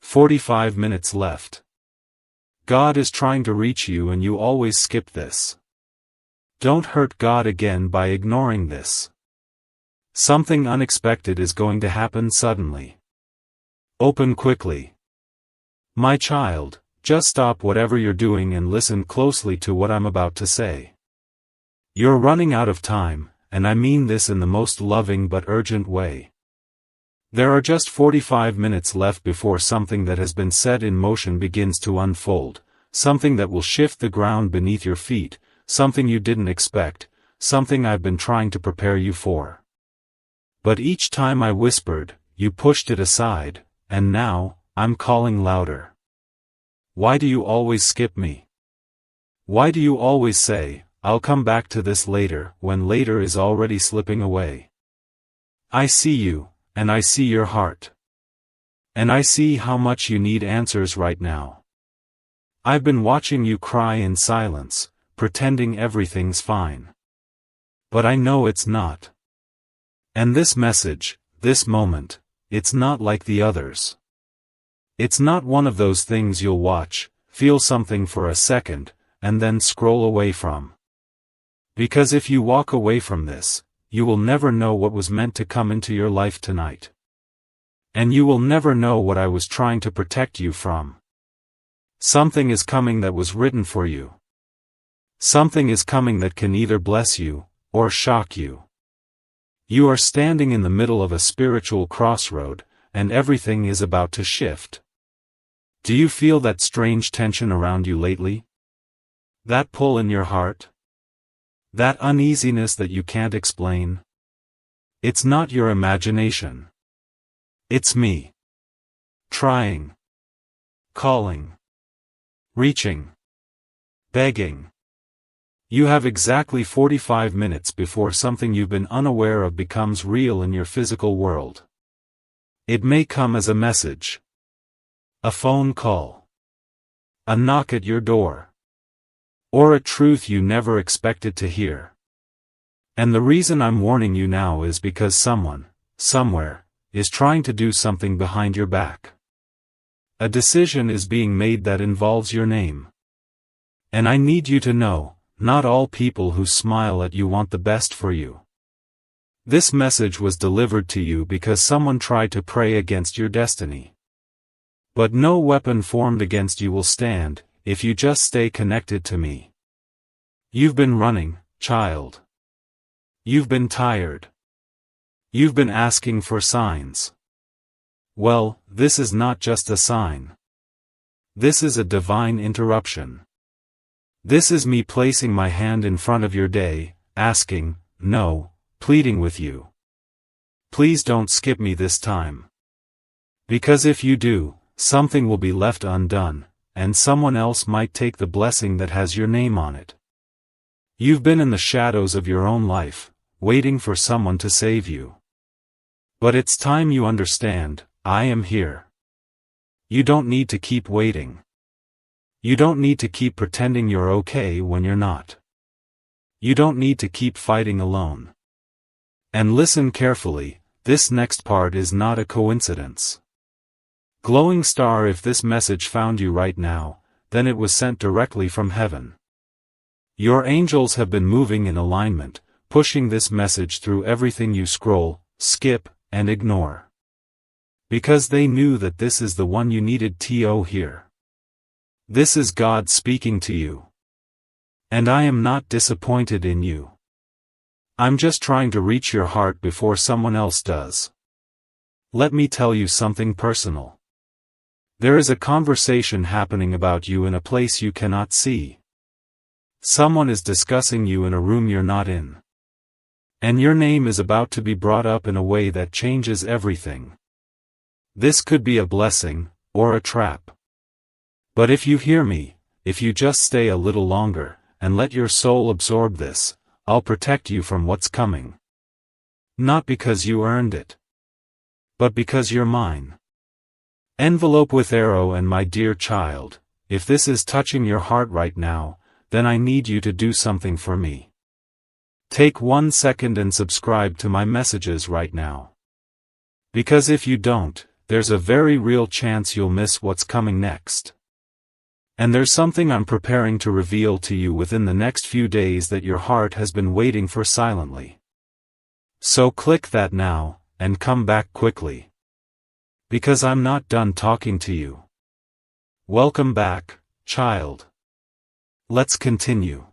45 minutes left. God is trying to reach you and you always skip this. Don't hurt God again by ignoring this. Something unexpected is going to happen suddenly. Open quickly. My child, just stop whatever you're doing and listen closely to what I'm about to say. You're running out of time, and I mean this in the most loving but urgent way. There are just 45 minutes left before something that has been set in motion begins to unfold, something that will shift the ground beneath your feet, something you didn't expect, something I've been trying to prepare you for. But each time I whispered, you pushed it aside, and now, I'm calling louder. Why do you always skip me? Why do you always say, I'll come back to this later, when later is already slipping away? I see you, and I see your heart. And I see how much you need answers right now. I've been watching you cry in silence, pretending everything's fine. But I know it's not. And this message, this moment, it's not like the others. It's not one of those things you'll watch, feel something for a second, and then scroll away from. Because if you walk away from this, you will never know what was meant to come into your life tonight. And you will never know what I was trying to protect you from. Something is coming that was written for you. Something is coming that can either bless you, or shock you. You are standing in the middle of a spiritual crossroad, and everything is about to shift. Do you feel that strange tension around you lately? That pull in your heart? That uneasiness that you can't explain? It's not your imagination. It's me. Trying. Calling. Reaching. Begging. You have exactly 45 minutes before something you've been unaware of becomes real in your physical world. It may come as a message. A phone call. A knock at your door. Or a truth you never expected to hear. And the reason I'm warning you now is because someone, somewhere, is trying to do something behind your back. A decision is being made that involves your name. And I need you to know, not all people who smile at you want the best for you. This message was delivered to you because someone tried to pray against your destiny. But no weapon formed against you will stand, if you just stay connected to me. You've been running, child. You've been tired. You've been asking for signs. Well, this is not just a sign. This is a divine interruption. This is me placing my hand in front of your day, asking, no, pleading with you. Please don't skip me this time. Because if you do, something will be left undone, and someone else might take the blessing that has your name on it. You've been in the shadows of your own life, waiting for someone to save you. But it's time you understand, I am here. You don't need to keep waiting. You don't need to keep pretending you're okay when you're not. You don't need to keep fighting alone. And listen carefully, this next part is not a coincidence. Glowing star, if this message found you right now, then it was sent directly from heaven. Your angels have been moving in alignment, pushing this message through everything you scroll, skip, and ignore. Because they knew that this is the one you needed to hear. This is God speaking to you. And I am not disappointed in you. I'm just trying to reach your heart before someone else does. Let me tell you something personal. There is a conversation happening about you in a place you cannot see. Someone is discussing you in a room you're not in. And your name is about to be brought up in a way that changes everything. This could be a blessing, or a trap. But if you hear me, if you just stay a little longer, and let your soul absorb this, I'll protect you from what's coming. Not because you earned it. But because you're mine. Envelope with arrow. And my dear child, if this is touching your heart right now, then I need you to do something for me. Take 1 second and subscribe to my messages right now. Because if you don't, there's a very real chance you'll miss what's coming next. And there's something I'm preparing to reveal to you within the next few days that your heart has been waiting for silently. So click that now, and come back quickly. Because I'm not done talking to you. Welcome back, child. Let's continue.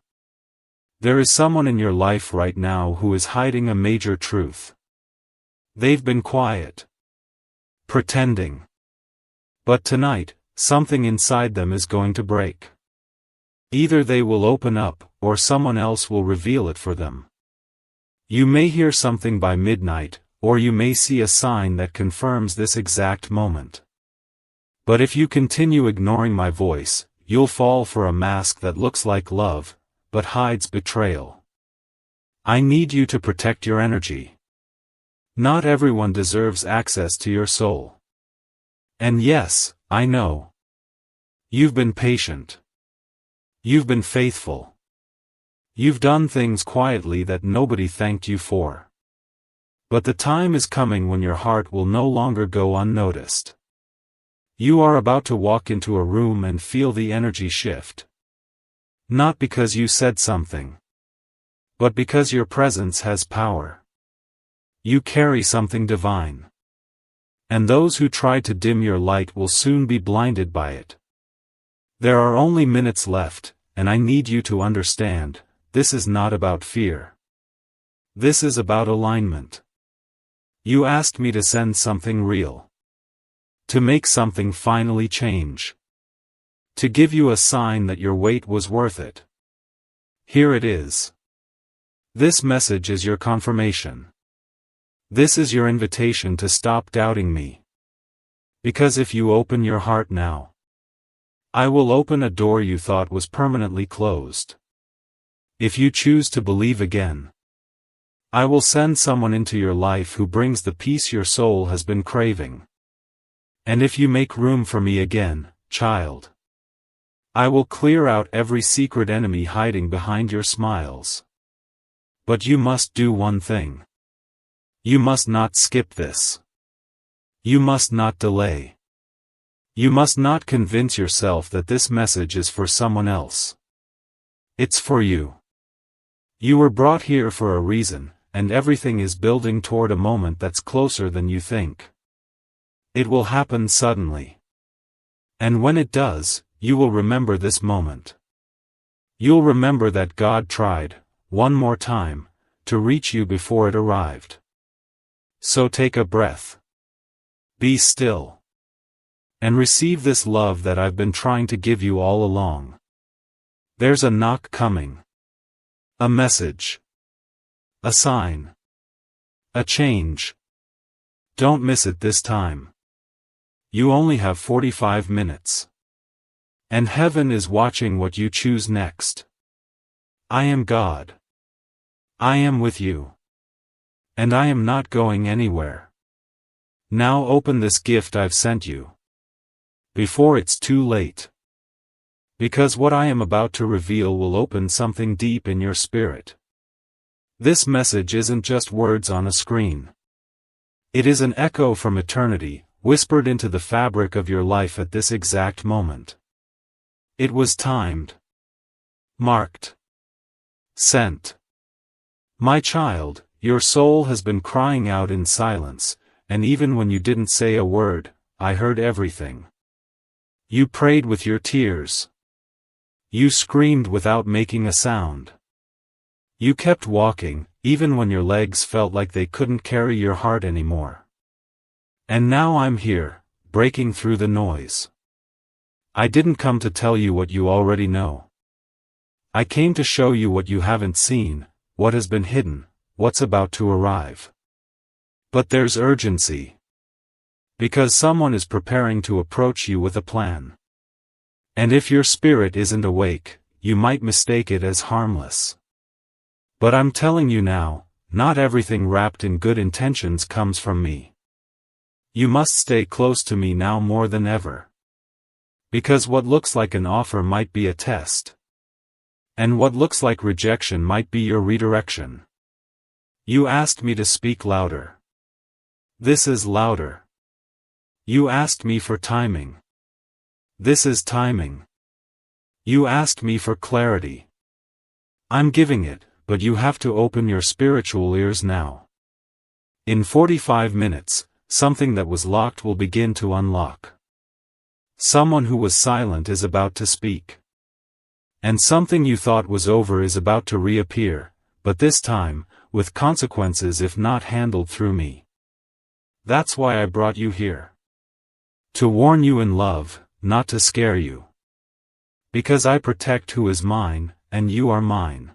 There is someone in your life right now who is hiding a major truth. They've been quiet. Pretending. But tonight, something inside them is going to break. Either they will open up, or someone else will reveal it for them. You may hear something by midnight, or you may see a sign that confirms this exact moment. But if you continue ignoring my voice, you'll fall for a mask that looks like love, but hides betrayal. I need you to protect your energy. Not everyone deserves access to your soul. And yes, I know. You've been patient. You've been faithful. You've done things quietly that nobody thanked you for. But the time is coming when your heart will no longer go unnoticed. You are about to walk into a room and feel the energy shift. Not because you said something, but because your presence has power. You carry something divine. And those who try to dim your light will soon be blinded by it. There are only minutes left, and I need you to understand, this is not about fear. This is about alignment. You asked me to send something real. To make something finally change. To give you a sign that your wait was worth it. Here it is. This message is your confirmation. This is your invitation to stop doubting me. Because if you open your heart now, I will open a door you thought was permanently closed. If you choose to believe again, I will send someone into your life who brings the peace your soul has been craving. And if you make room for me again, child, I will clear out every secret enemy hiding behind your smiles. But you must do one thing. You must not skip this. You must not delay. You must not convince yourself that this message is for someone else. It's for you. You were brought here for a reason, and everything is building toward a moment that's closer than you think. It will happen suddenly. And when it does, you will remember this moment. You'll remember that God tried, one more time, to reach you before it arrived. So take a breath. Be still. And receive this love that I've been trying to give you all along. There's a knock coming. A message. A sign. A change. Don't miss it this time. You only have 45 minutes. And heaven is watching what you choose next. I am God. I am with you. And I am not going anywhere. Now open this gift I've sent you. Before it's too late. Because what I am about to reveal will open something deep in your spirit. This message isn't just words on a screen. It is an echo from eternity, whispered into the fabric of your life at this exact moment. It was timed. Marked. Sent. My child, your soul has been crying out in silence, and even when you didn't say a word, I heard everything. You prayed with your tears. You screamed without making a sound. You kept walking, even when your legs felt like they couldn't carry your heart anymore. And now I'm here, breaking through the noise. I didn't come to tell you what you already know. I came to show you what you haven't seen, what has been hidden, what's about to arrive. But there's urgency. Because someone is preparing to approach you with a plan. And if your spirit isn't awake, you might mistake it as harmless. But I'm telling you now, not everything wrapped in good intentions comes from me. You must stay close to me now more than ever. Because what looks like an offer might be a test. And what looks like rejection might be your redirection. You asked me to speak louder. This is louder. You asked me for timing. This is timing. You asked me for clarity. I'm giving it, but you have to open your spiritual ears now. In 45 minutes, something that was locked will begin to unlock. Someone who was silent is about to speak. And something you thought was over is about to reappear, but this time, with consequences if not handled through me. That's why I brought you here. To warn you in love, not to scare you. Because I protect who is mine, and you are mine.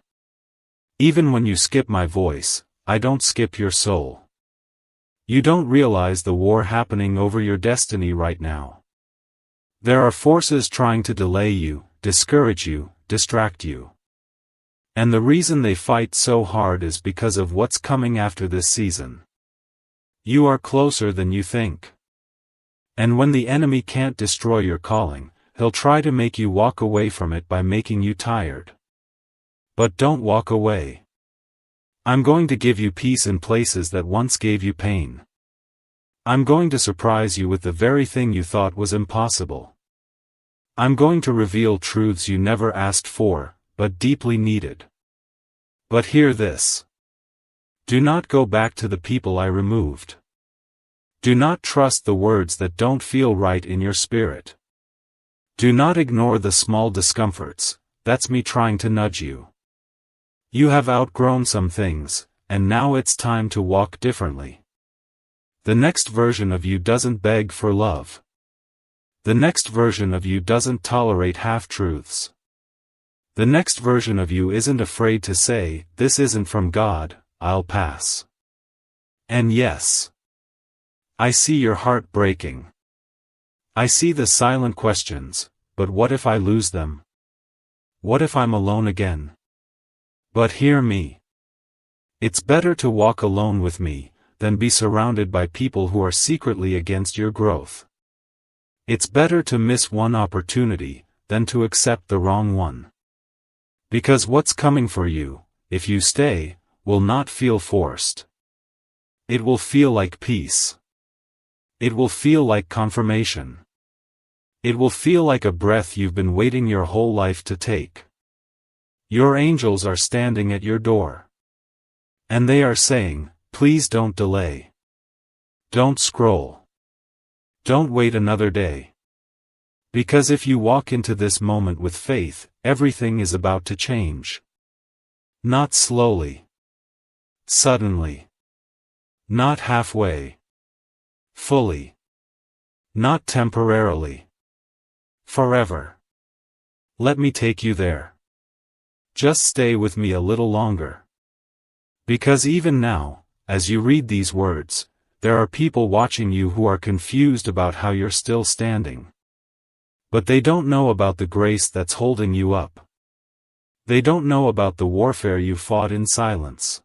Even when you skip my voice, I don't skip your soul. You don't realize the war happening over your destiny right now. There are forces trying to delay you, discourage you, distract you. And the reason they fight so hard is because of what's coming after this season. You are closer than you think. And when the enemy can't destroy your calling, he'll try to make you walk away from it by making you tired. But don't walk away. I'm going to give you peace in places that once gave you pain. I'm going to surprise you with the very thing you thought was impossible. I'm going to reveal truths you never asked for, but deeply needed. But hear this. Do not go back to the people I removed. Do not trust the words that don't feel right in your spirit. Do not ignore the small discomforts, that's me trying to nudge you. You have outgrown some things, and now it's time to walk differently. The next version of you doesn't beg for love. The next version of you doesn't tolerate half-truths. The next version of you isn't afraid to say, "This isn't from God, I'll pass." And yes, I see your heart breaking. I see the silent questions, but what if I lose them? What if I'm alone again? But hear me. It's better to walk alone with me, than be surrounded by people who are secretly against your growth. It's better to miss one opportunity, than to accept the wrong one. Because what's coming for you, if you stay, will not feel forced. It will feel like peace. It will feel like confirmation. It will feel like a breath you've been waiting your whole life to take. Your angels are standing at your door. And they are saying, please don't delay. Don't scroll. Don't wait another day. Because if you walk into this moment with faith, everything is about to change. Not slowly. Suddenly. Not halfway. Fully. Not temporarily. Forever. Let me take you there. Just stay with me a little longer. Because even now, as you read these words, there are people watching you who are confused about how you're still standing. But they don't know about the grace that's holding you up. They don't know about the warfare you fought in silence.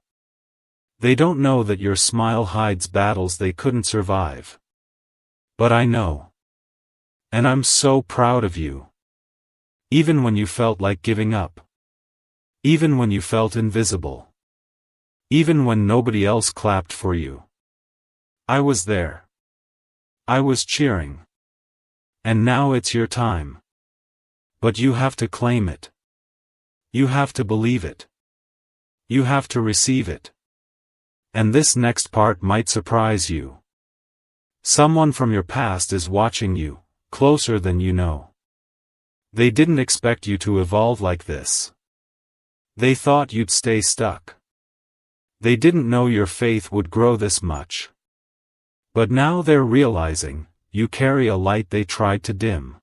They don't know that your smile hides battles they couldn't survive. But I know. And I'm so proud of you. Even when you felt like giving up. Even when you felt invisible. Even when nobody else clapped for you. I was there. I was cheering. And now it's your time. But you have to claim it. You have to believe it. You have to receive it. And this next part might surprise you. Someone from your past is watching you, closer than you know. They didn't expect you to evolve like this. They thought you'd stay stuck. They didn't know your faith would grow this much. But now they're realizing, you carry a light they tried to dim.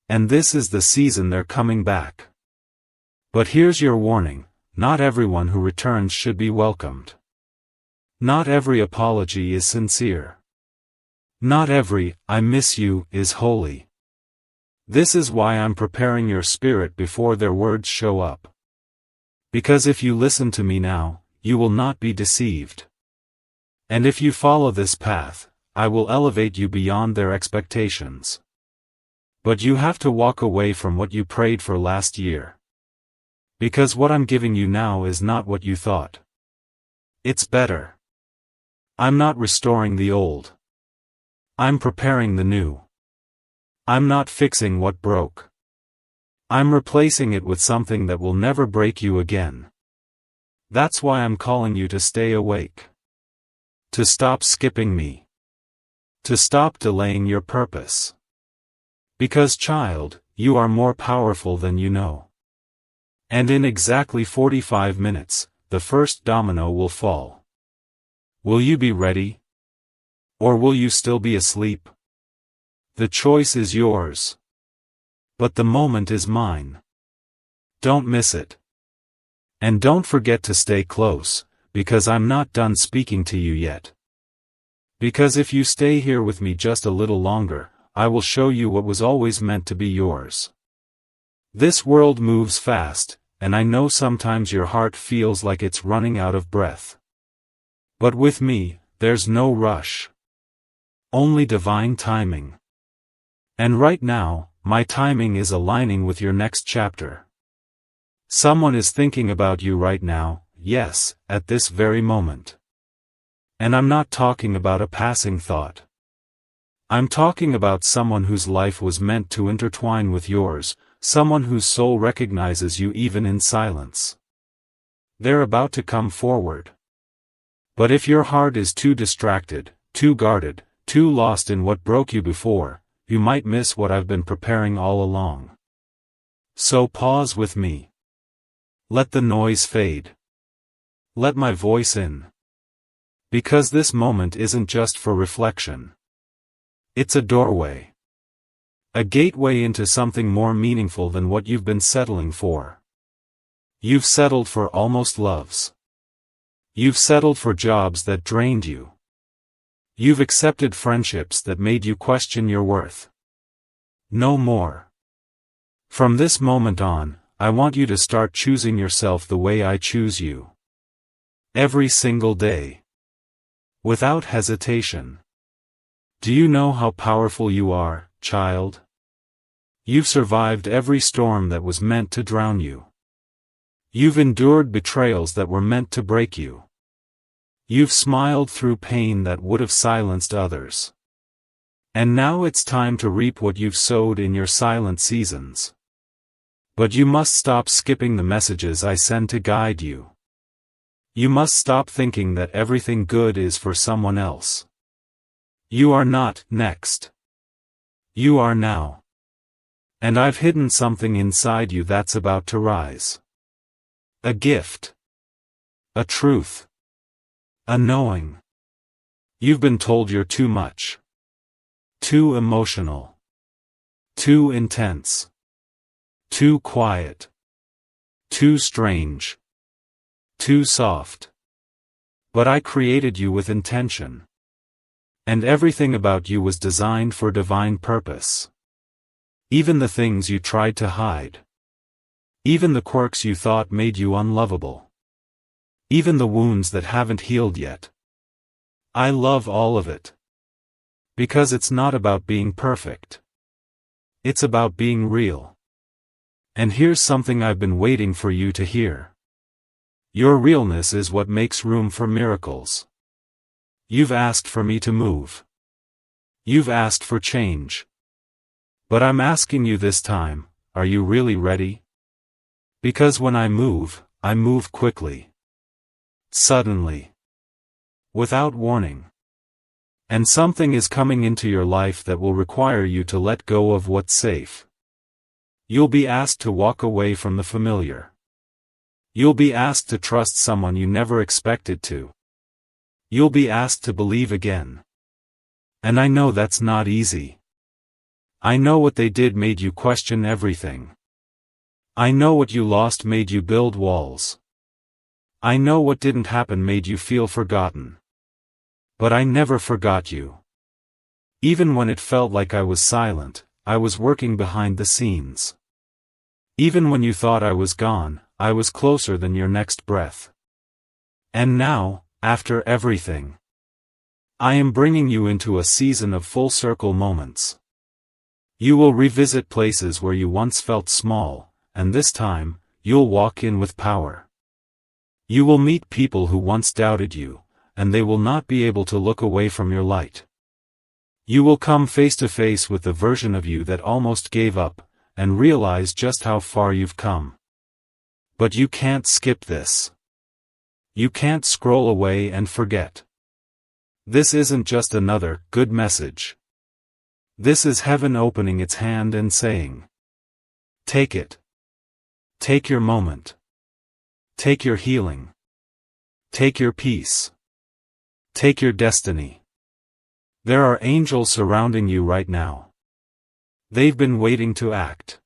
And this is the season they're coming back. But here's your warning, not everyone who returns should be welcomed. Not every apology is sincere. Not every, "I miss you," is holy. This is why I'm preparing your spirit before their words show up. Because if you listen to me now, you will not be deceived. And if you follow this path, I will elevate you beyond their expectations. But you have to walk away from what you prayed for last year. Because what I'm giving you now is not what you thought. It's better. I'm not restoring the old. I'm preparing the new. I'm not fixing what broke. I'm replacing it with something that will never break you again. That's why I'm calling you to stay awake. To stop skipping me. To stop delaying your purpose. Because, child, you are more powerful than you know. And in exactly 45 minutes, the first domino will fall. Will you be ready? Or will you still be asleep? The choice is yours. But the moment is mine. Don't miss it. And don't forget to stay close, because I'm not done speaking to you yet. Because if you stay here with me just a little longer, I will show you what was always meant to be yours. This world moves fast, and I know sometimes your heart feels like it's running out of breath. But with me, there's no rush. Only divine timing. And right now, my timing is aligning with your next chapter. Someone is thinking about you right now, yes, at this very moment. And I'm not talking about a passing thought. I'm talking about someone whose life was meant to intertwine with yours, someone whose soul recognizes you even in silence. They're about to come forward. But if your heart is too distracted, too guarded, too lost in what broke you before, you might miss what I've been preparing all along. So pause with me. Let the noise fade. Let my voice in. Because this moment isn't just for reflection. It's a doorway. A gateway into something more meaningful than what you've been settling for. You've settled for almost loves. You've settled for jobs that drained you. You've accepted friendships that made you question your worth. No more. From this moment on, I want you to start choosing yourself the way I choose you. Every single day. Without hesitation. Do you know how powerful you are, child? You've survived every storm that was meant to drown you. You've endured betrayals that were meant to break you. You've smiled through pain that would have silenced others. And now it's time to reap what you've sowed in your silent seasons. But you must stop skipping the messages I send to guide you. You must stop thinking that everything good is for someone else. You are not next. You are now. And I've hidden something inside you that's about to rise. A gift. A truth. A knowing. You've been told you're too much. Too emotional. Too intense. Too quiet. Too strange. Too soft. But I created you with intention. And everything about you was designed for divine purpose. Even the things you tried to hide. Even the quirks you thought made you unlovable. Even the wounds that haven't healed yet. I love all of it. Because it's not about being perfect. It's about being real. And here's something I've been waiting for you to hear. Your realness is what makes room for miracles. You've asked for me to move. You've asked for change. But I'm asking you this time, are you really ready? Because when I move quickly. Suddenly. Without warning. And something is coming into your life that will require you to let go of what's safe. You'll be asked to walk away from the familiar. You'll be asked to trust someone you never expected to. You'll be asked to believe again. And I know that's not easy. I know what they did made you question everything. I know what you lost made you build walls. I know what didn't happen made you feel forgotten. But I never forgot you. Even when it felt like I was silent, I was working behind the scenes. Even when you thought I was gone, I was closer than your next breath. And now, after everything, I am bringing you into a season of full circle moments. You will revisit places where you once felt small, and this time, you'll walk in with power. You will meet people who once doubted you, and they will not be able to look away from your light. You will come face to face with the version of you that almost gave up, and realize just how far you've come. But you can't skip this. You can't scroll away and forget. This isn't just another good message. This is heaven opening its hand and saying, take it. Take your moment. Take your healing. Take your peace. Take your destiny. There are angels surrounding you right now. They've been waiting to act.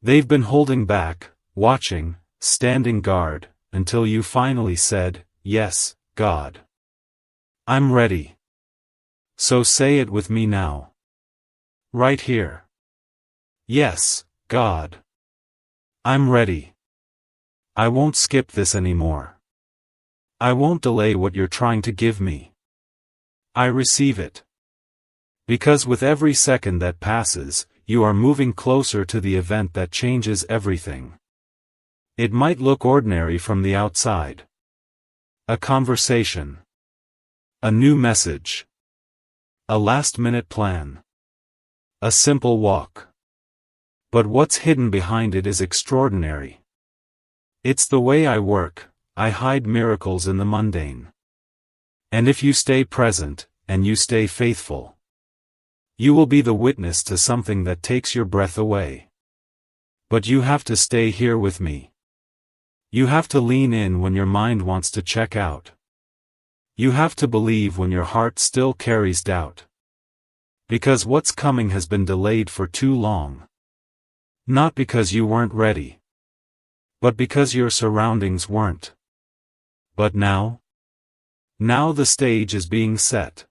They've been holding back, watching, standing guard, until you finally said, yes, God. I'm ready. So say it with me now. Right here. Yes, God. I'm ready. I won't skip this anymore. I won't delay what you're trying to give me. I receive it. Because with every second that passes, you are moving closer to the event that changes everything. It might look ordinary from the outside. A conversation. A new message. A last-minute plan. A simple walk. But what's hidden behind it is extraordinary. It's the way I work. I hide miracles in the mundane. And if you stay present, and you stay faithful, you will be the witness to something that takes your breath away. But you have to stay here with me. You have to lean in when your mind wants to check out. You have to believe when your heart still carries doubt. Because what's coming has been delayed for too long. Not because you weren't ready, but because your surroundings weren't. But now? Now the stage is being set.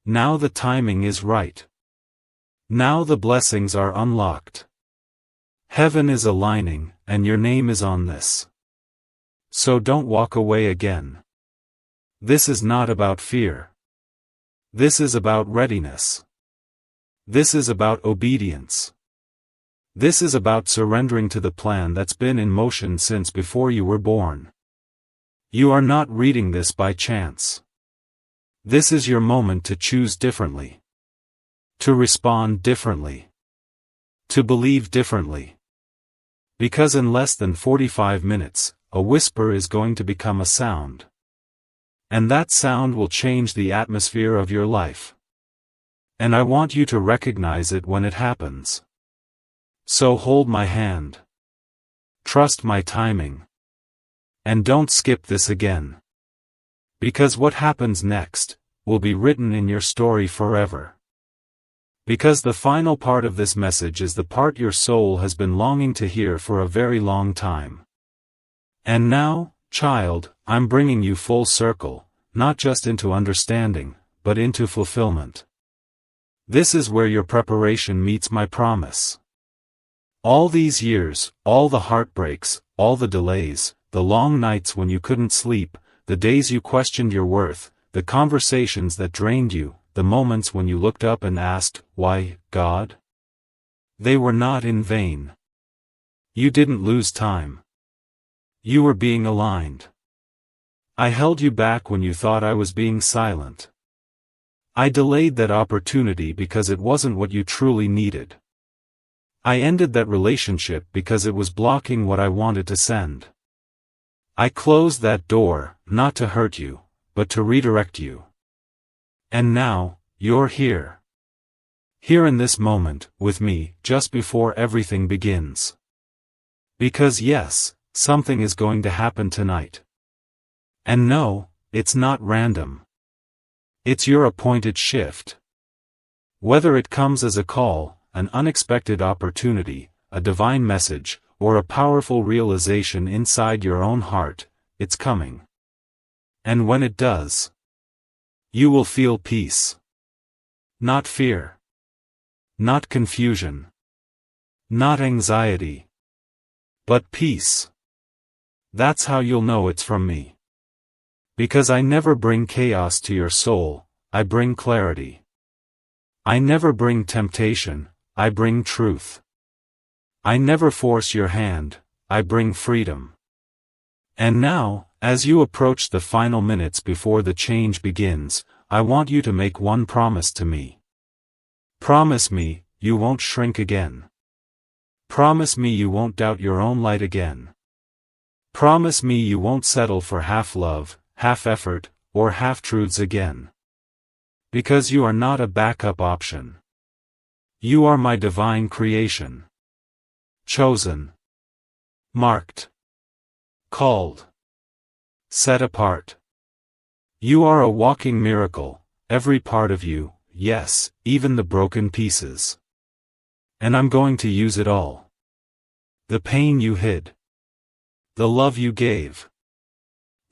Now the timing is right. Now the blessings are unlocked. Heaven is aligning, and your name is on this. So don't walk away again. This is not about fear. This is about readiness. This is about obedience. This is about surrendering to the plan that's been in motion since before you were born. You are not reading this by chance. This is your moment to choose differently. To respond differently. To believe differently. Because in less than 45 minutes, a whisper is going to become a sound. And that sound will change the atmosphere of your life. And I want you to recognize it when it happens. So hold my hand. Trust my timing. And don't skip this again. Because what happens next will be written in your story forever. Because the final part of this message is the part your soul has been longing to hear for a very long time. And now, child, I'm bringing you full circle, not just into understanding, but into fulfillment. This is where your preparation meets my promise. All these years, all the heartbreaks, all the delays, the long nights when you couldn't sleep, the days you questioned your worth, the conversations that drained you, the moments when you looked up and asked, why, God? They were not in vain. You didn't lose time. You were being aligned. I held you back when you thought I was being silent. I delayed that opportunity because it wasn't what you truly needed. I ended that relationship because it was blocking what I wanted to send. I closed that door, not to hurt you, but to redirect you. And now, you're here. Here in this moment, with me, just before everything begins. Because yes, something is going to happen tonight. And no, it's not random. It's your appointed shift. Whether it comes as a call, an unexpected opportunity, a divine message, or a powerful realization inside your own heart, it's coming. And when it does, you will feel peace. Not fear. Not confusion. Not anxiety. But peace. That's how you'll know it's from me. Because I never bring chaos to your soul, I bring clarity. I never bring temptation, I bring truth. I never force your hand, I bring freedom. And now, as you approach the final minutes before the change begins, I want you to make one promise to me. Promise me, you won't shrink again. Promise me you won't doubt your own light again. Promise me you won't settle for half love, half effort, or half-truths again. Because you are not a backup option. You are my divine creation. Chosen. Marked. Called. Set apart. You are a walking miracle, every part of you, yes, even the broken pieces. And I'm going to use it all. The pain you hid. The love you gave.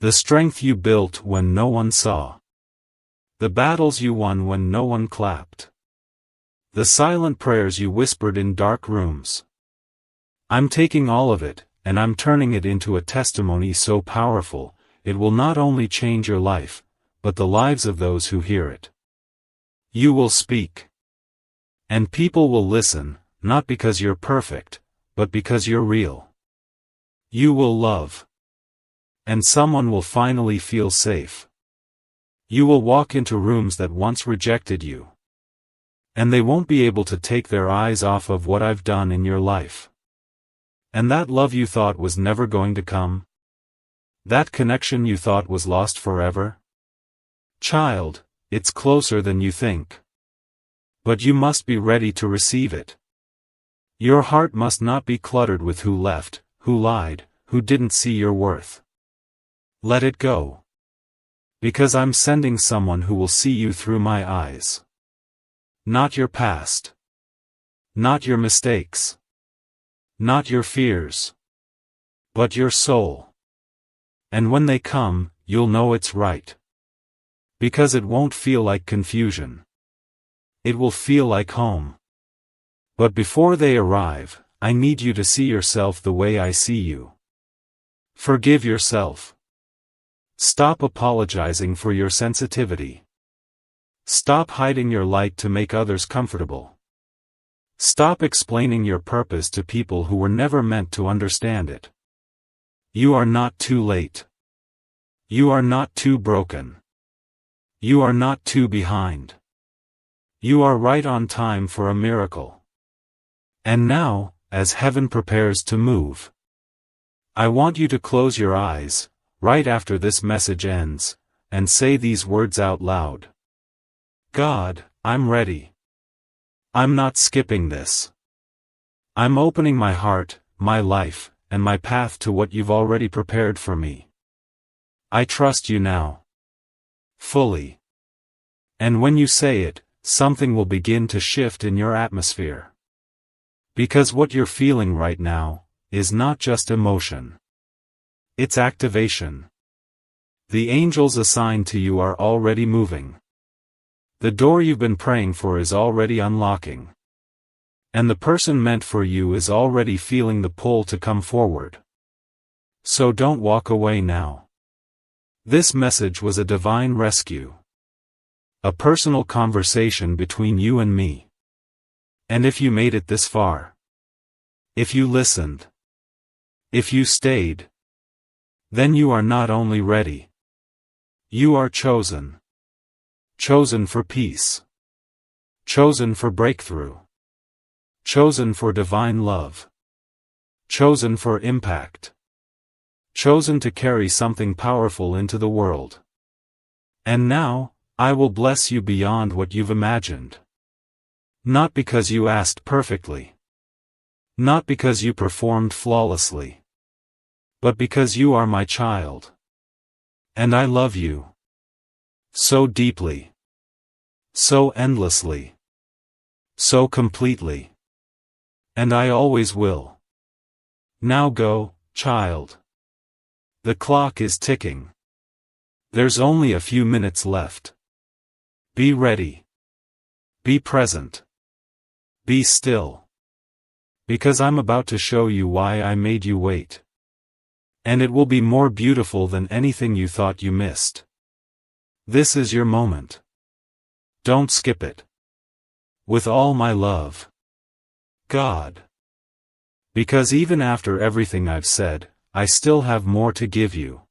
The strength you built when no one saw. The battles you won when no one clapped. The silent prayers you whispered in dark rooms. I'm taking all of it, and I'm turning it into a testimony so powerful, it will not only change your life, but the lives of those who hear it. You will speak. And people will listen, not because you're perfect, but because you're real. You will love. And someone will finally feel safe. You will walk into rooms that once rejected you. And they won't be able to take their eyes off of what I've done in your life. And that love you thought was never going to come? That connection you thought was lost forever? Child, it's closer than you think. But you must be ready to receive it. Your heart must not be cluttered with who left, who lied, who didn't see your worth. Let it go. Because I'm sending someone who will see you through my eyes. Not your past. Not your mistakes. Not your fears. But your soul. And when they come, you'll know it's right. Because it won't feel like confusion. It will feel like home. But before they arrive, I need you to see yourself the way I see you. Forgive yourself. Stop apologizing for your sensitivity. Stop hiding your light to make others comfortable. Stop explaining your purpose to people who were never meant to understand it. You are not too late. You are not too broken. You are not too behind. You are right on time for a miracle. And now, as heaven prepares to move, I want you to close your eyes, right after this message ends, and say these words out loud. God, I'm ready. I'm not skipping this. I'm opening my heart, my life, and my path to what you've already prepared for me. I trust you now. Fully. And when you say it, something will begin to shift in your atmosphere. Because what you're feeling right now is not just emotion. It's activation. The angels assigned to you are already moving. The door you've been praying for is already unlocking. And the person meant for you is already feeling the pull to come forward. So don't walk away now. This message was a divine rescue. A personal conversation between you and me. And if you made it this far, if you listened, if you stayed, then you are not only ready. You are chosen. Chosen for peace. Chosen for breakthrough. Chosen for divine love. Chosen for impact. Chosen to carry something powerful into the world. And now, I will bless you beyond what you've imagined. Not because you asked perfectly. Not because you performed flawlessly. But because you are my child. And I love you. So deeply. So endlessly. So completely. And I always will. Now go, child. The clock is ticking. There's only a few minutes left. Be ready. Be present. Be still. Because I'm about to show you why I made you wait. And it will be more beautiful than anything you thought you missed. This is your moment. Don't skip it. With all my love. God. Because even after everything I've said, I still have more to give you.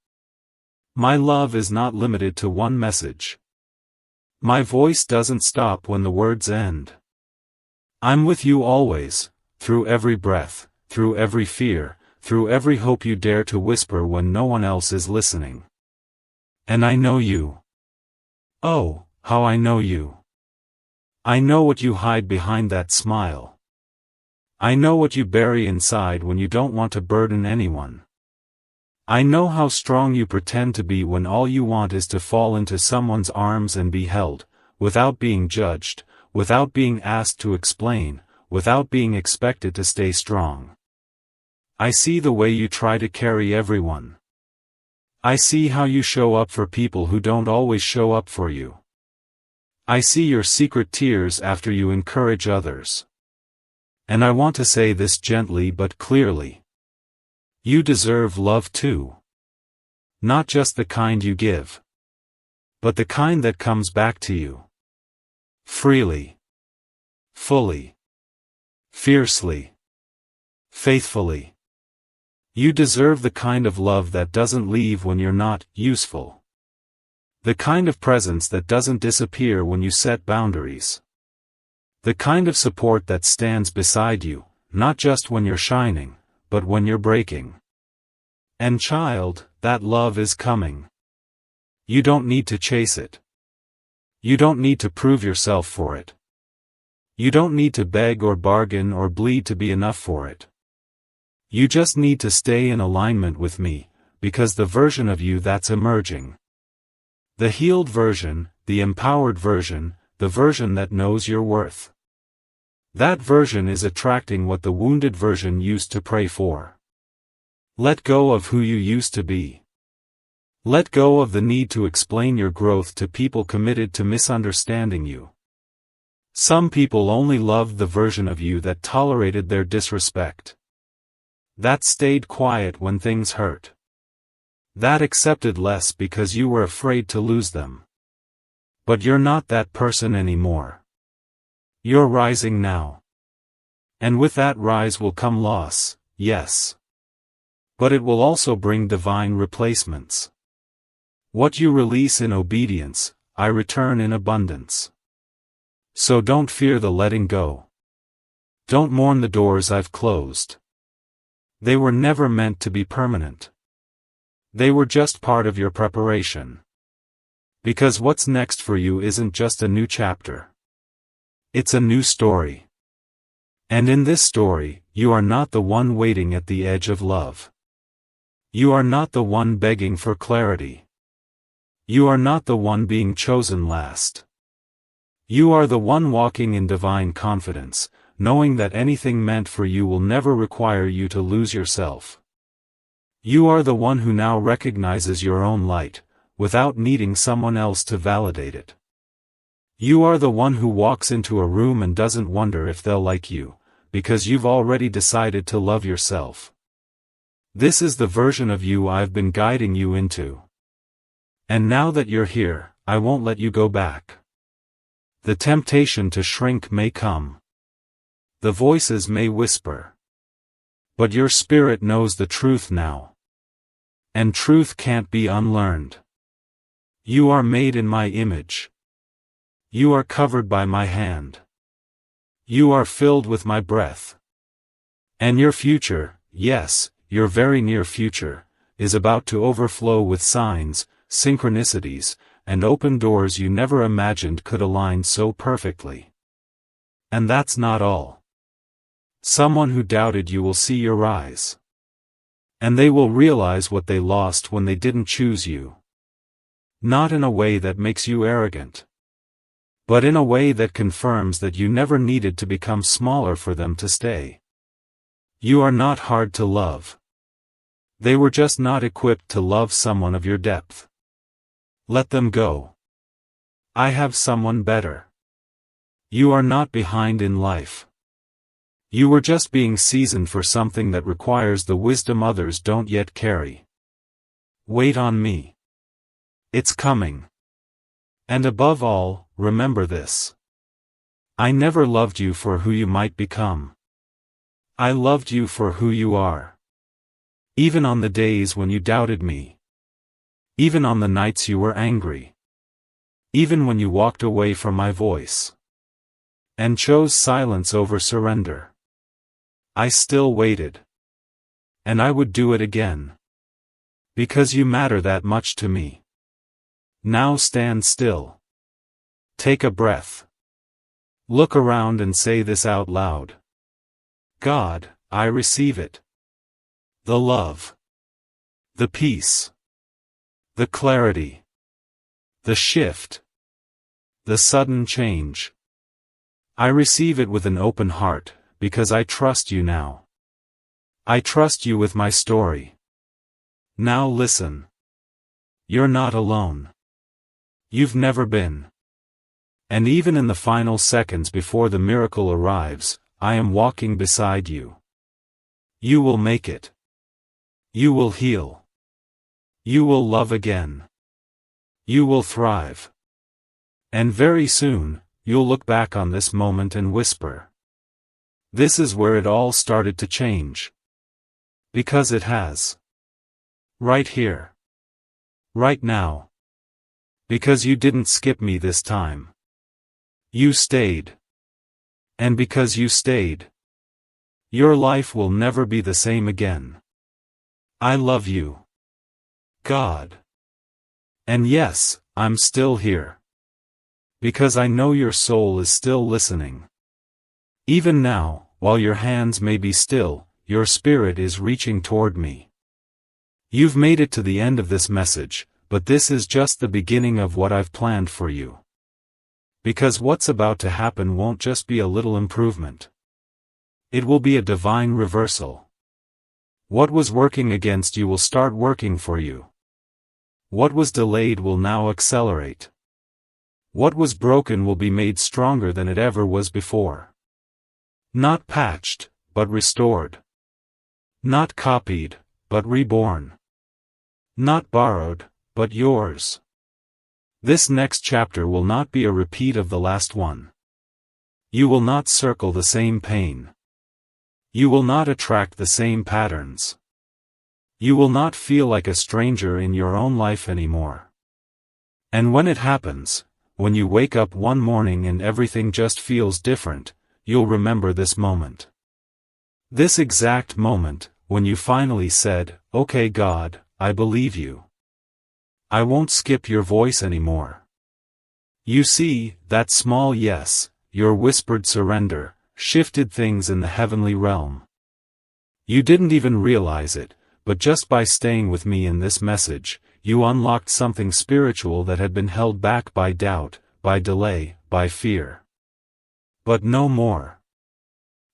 My love is not limited to one message. My voice doesn't stop when the words end. I'm with you always, through every breath, through every fear, through every hope you dare to whisper when no one else is listening. And I know you. Oh, how I know you. I know what you hide behind that smile. I know what you bury inside when you don't want to burden anyone. I know how strong you pretend to be when all you want is to fall into someone's arms and be held, without being judged, without being asked to explain, without being expected to stay strong. I see the way you try to carry everyone. I see how you show up for people who don't always show up for you. I see your secret tears after you encourage others. And I want to say this gently but clearly. You deserve love too. Not just the kind you give, but the kind that comes back to you. Freely. Fully. Fiercely. Faithfully. You deserve the kind of love that doesn't leave when you're not useful. The kind of presence that doesn't disappear when you set boundaries. The kind of support that stands beside you, not just when you're shining, but when you're breaking. And child, that love is coming. You don't need to chase it. You don't need to prove yourself for it. You don't need to beg or bargain or bleed to be enough for it. You just need to stay in alignment with me, because the version of you that's emerging. The healed version, the empowered version, the version that knows your worth. That version is attracting what the wounded version used to pray for. Let go of who you used to be. Let go of the need to explain your growth to people committed to misunderstanding you. Some people only loved the version of you that tolerated their disrespect. That stayed quiet when things hurt. That accepted less because you were afraid to lose them. But you're not that person anymore. You're rising now. And with that rise will come loss, yes. But it will also bring divine replacements. What you release in obedience, I return in abundance. So don't fear the letting go. Don't mourn the doors I've closed. They were never meant to be permanent. They were just part of your preparation. Because what's next for you isn't just a new chapter. It's a new story. And in this story, you are not the one waiting at the edge of love. You are not the one begging for clarity. You are not the one being chosen last. You are the one walking in divine confidence, knowing that anything meant for you will never require you to lose yourself. You are the one who now recognizes your own light, without needing someone else to validate it. You are the one who walks into a room and doesn't wonder if they'll like you, because you've already decided to love yourself. This is the version of you I've been guiding you into. And now that you're here, I won't let you go back. The temptation to shrink may come. The voices may whisper. But your spirit knows the truth now. And truth can't be unlearned. You are made in my image. You are covered by my hand. You are filled with my breath. And your future, yes, your very near future, is about to overflow with signs, synchronicities, and open doors you never imagined could align so perfectly. And that's not all. Someone who doubted you will see your rise. And they will realize what they lost when they didn't choose you. Not in a way that makes you arrogant, but in a way that confirms that you never needed to become smaller for them to stay. You are not hard to love. They were just not equipped to love someone of your depth. Let them go. I have someone better. You are not behind in life. You were just being seasoned for something that requires the wisdom others don't yet carry. Wait on me. It's coming. And above all, remember this. I never loved you for who you might become. I loved you for who you are. Even on the days when you doubted me. Even on the nights you were angry. Even when you walked away from my voice and chose silence over surrender, I still waited. And I would do it again. Because you matter that much to me. Now stand still. Take a breath. Look around and say this out loud. God, I receive it. The love. The peace. The clarity. The shift. The sudden change. I receive it with an open heart, because I trust you now. I trust you with my story. Now listen. You're not alone. You've never been. And even in the final seconds before the miracle arrives, I am walking beside you. You will make it. You will heal. You will love again. You will thrive. And very soon, you'll look back on this moment and whisper. This is where it all started to change. Because it has. Right here. Right now. Because you didn't skip me this time. You stayed. And because you stayed, your life will never be the same again. I love you. God. And yes, I'm still here. Because I know your soul is still listening. Even now, while your hands may be still, your spirit is reaching toward me. You've made it to the end of this message, but this is just the beginning of what I've planned for you. Because what's about to happen won't just be a little improvement. It will be a divine reversal. What was working against you will start working for you. What was delayed will now accelerate. What was broken will be made stronger than it ever was before. Not patched, but restored. Not copied, but reborn. Not borrowed, but yours. This next chapter will not be a repeat of the last one. You will not circle the same pain. You will not attract the same patterns. You will not feel like a stranger in your own life anymore. And when it happens, when you wake up one morning and everything just feels different, you'll remember this moment. This exact moment, when you finally said, "Okay God, I believe you. I won't skip your voice anymore." You see, that small yes, your whispered surrender, shifted things in the heavenly realm. You didn't even realize it, but just by staying with me in this message, you unlocked something spiritual that had been held back by doubt, by delay, by fear. But no more.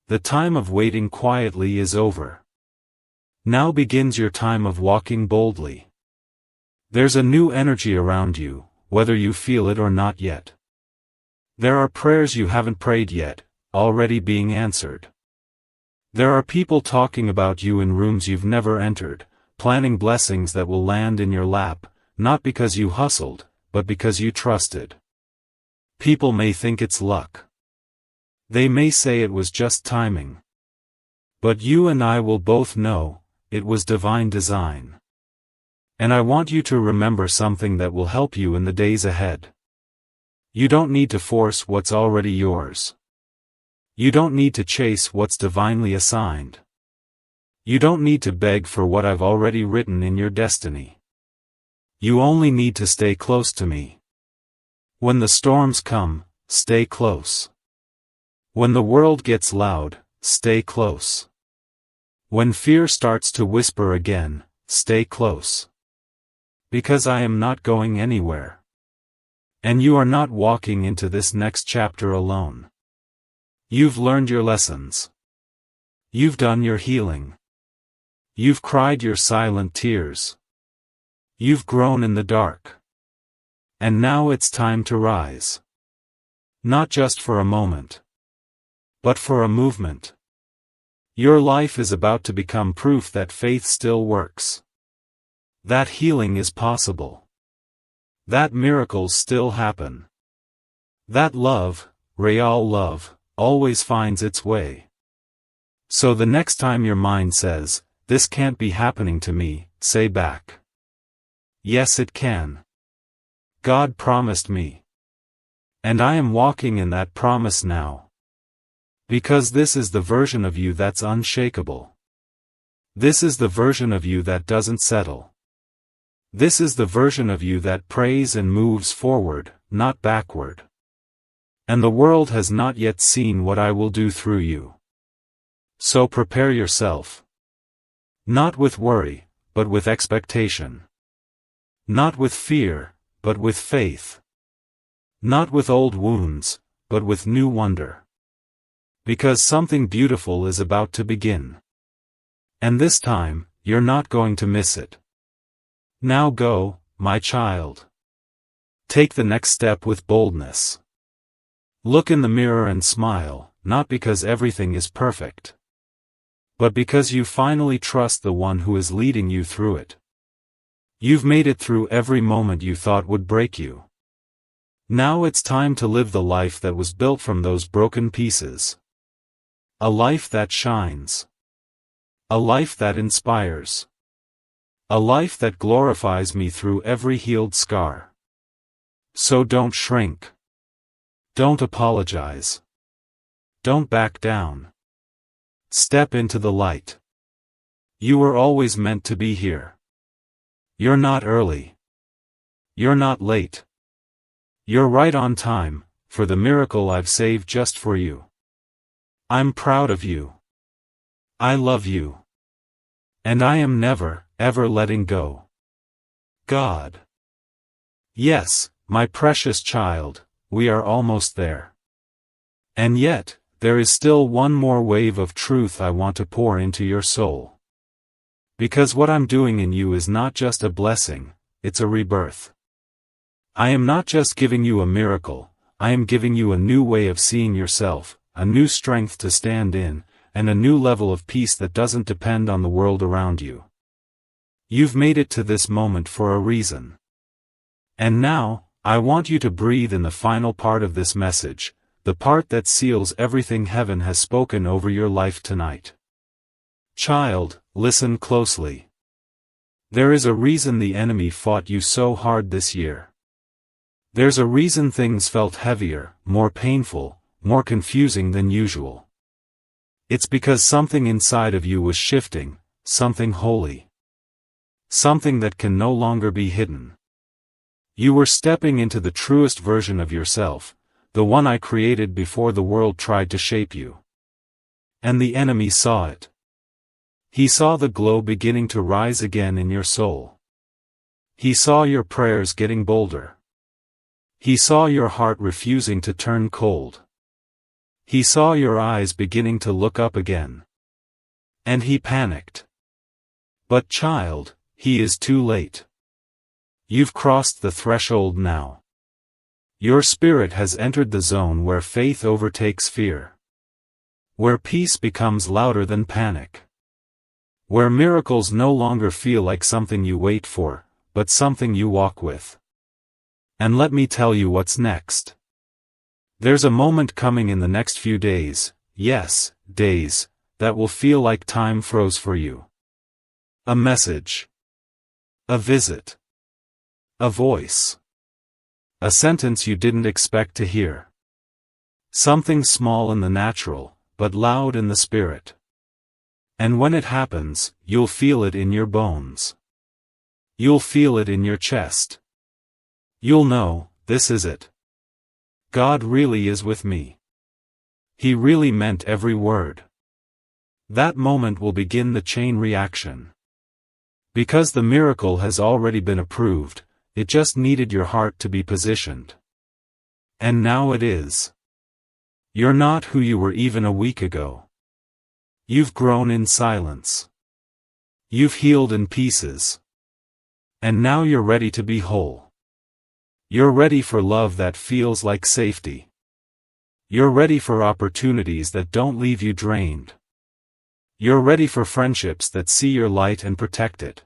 The time of waiting quietly is over. Now begins your time of walking boldly. There's a new energy around you, whether you feel it or not yet. There are prayers you haven't prayed yet, already being answered. There are people talking about you in rooms you've never entered, planning blessings that will land in your lap, not because you hustled, but because you trusted. People may think it's luck. They may say it was just timing. But you and I will both know, it was divine design. And I want you to remember something that will help you in the days ahead. You don't need to force what's already yours. You don't need to chase what's divinely assigned. You don't need to beg for what I've already written in your destiny. You only need to stay close to me. When the storms come, stay close. When the world gets loud, stay close. When fear starts to whisper again, stay close. Because I am not going anywhere. And you are not walking into this next chapter alone. You've learned your lessons. You've done your healing. You've cried your silent tears. You've grown in the dark. And now it's time to rise. Not just for a moment, but for a movement. Your life is about to become proof that faith still works. That healing is possible. That miracles still happen. That love, real love, always finds its way. So the next time your mind says, "This can't be happening to me," say back, "Yes, it can. God promised me." And I am walking in that promise now. Because this is the version of you that's unshakable. This is the version of you that doesn't settle. This is the version of you that prays and moves forward, not backward. And the world has not yet seen what I will do through you. So prepare yourself. Not with worry, but with expectation. Not with fear, but with faith. Not with old wounds, but with new wonder. Because something beautiful is about to begin. And this time, you're not going to miss it. Now go, my child. Take the next step with boldness. Look in the mirror and smile, not because everything is perfect, but because you finally trust the one who is leading you through it. You've made it through every moment you thought would break you. Now it's time to live the life that was built from those broken pieces. A life that shines. A life that inspires. A life that glorifies me through every healed scar. So don't shrink. Don't apologize. Don't back down. Step into the light. You were always meant to be here. You're not early. You're not late. You're right on time, for the miracle I've saved just for you. I'm proud of you. I love you. And I am never, ever letting go. God. Yes, my precious child, we are almost there. And yet, there is still one more wave of truth I want to pour into your soul. Because what I'm doing in you is not just a blessing, it's a rebirth. I am not just giving you a miracle, I am giving you a new way of seeing yourself, a new strength to stand in, and a new level of peace that doesn't depend on the world around you. You've made it to this moment for a reason. And now, I want you to breathe in the final part of this message, the part that seals everything heaven has spoken over your life tonight. Child, listen closely. There is a reason the enemy fought you so hard this year. There's a reason things felt heavier, more painful, more confusing than usual. It's because something inside of you was shifting, something holy. Something that can no longer be hidden. You were stepping into the truest version of yourself, the one I created before the world tried to shape you. And the enemy saw it. He saw the glow beginning to rise again in your soul. He saw your prayers getting bolder. He saw your heart refusing to turn cold. He saw your eyes beginning to look up again. And he panicked. But child, he is too late. You've crossed the threshold now. Your spirit has entered the zone where faith overtakes fear. Where peace becomes louder than panic. Where miracles no longer feel like something you wait for, but something you walk with. And let me tell you what's next. There's a moment coming in the next few days, yes, days, that will feel like time froze for you. A message. A visit. A voice. A sentence you didn't expect to hear. Something small in the natural, but loud in the spirit. And when it happens, you'll feel it in your bones. You'll feel it in your chest. You'll know, this is it. God really is with me. He really meant every word. That moment will begin the chain reaction. Because the miracle has already been approved, it just needed your heart to be positioned. And now it is. You're not who you were even a week ago. You've grown in silence. You've healed in pieces. And now you're ready to be whole. You're ready for love that feels like safety. You're ready for opportunities that don't leave you drained. You're ready for friendships that see your light and protect it.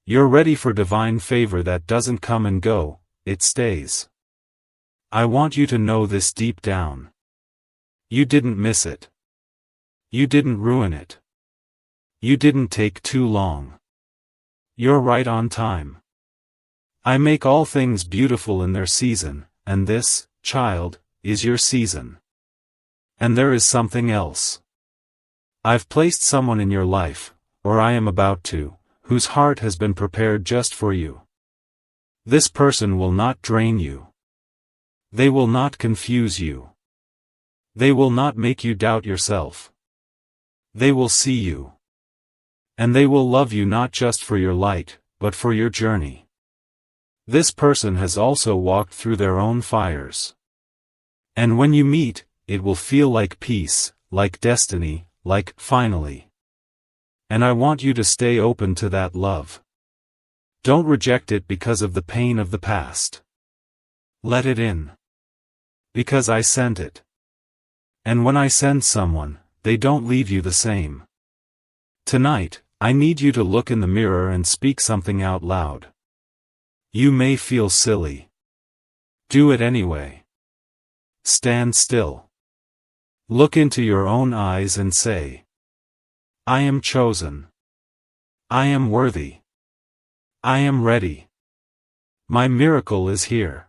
You're ready for divine favor that doesn't come and go, it stays. I want you to know this deep down. You didn't miss it. You didn't ruin it. You didn't take too long. You're right on time. I make all things beautiful in their season, and this, child, is your season. And there is something else. I've placed someone in your life, or I am about to, whose heart has been prepared just for you. This person will not drain you. They will not confuse you. They will not make you doubt yourself. They will see you. And they will love you not just for your light, but for your journey. This person has also walked through their own fires. And when you meet, it will feel like peace, like destiny, like finally. And I want you to stay open to that love. Don't reject it because of the pain of the past. Let it in. Because I sent it. And when I send someone, they don't leave you the same. Tonight, I need you to look in the mirror and speak something out loud. You may feel silly. Do it anyway. Stand still. Look into your own eyes and say, I am chosen. I am worthy. I am ready. My miracle is here.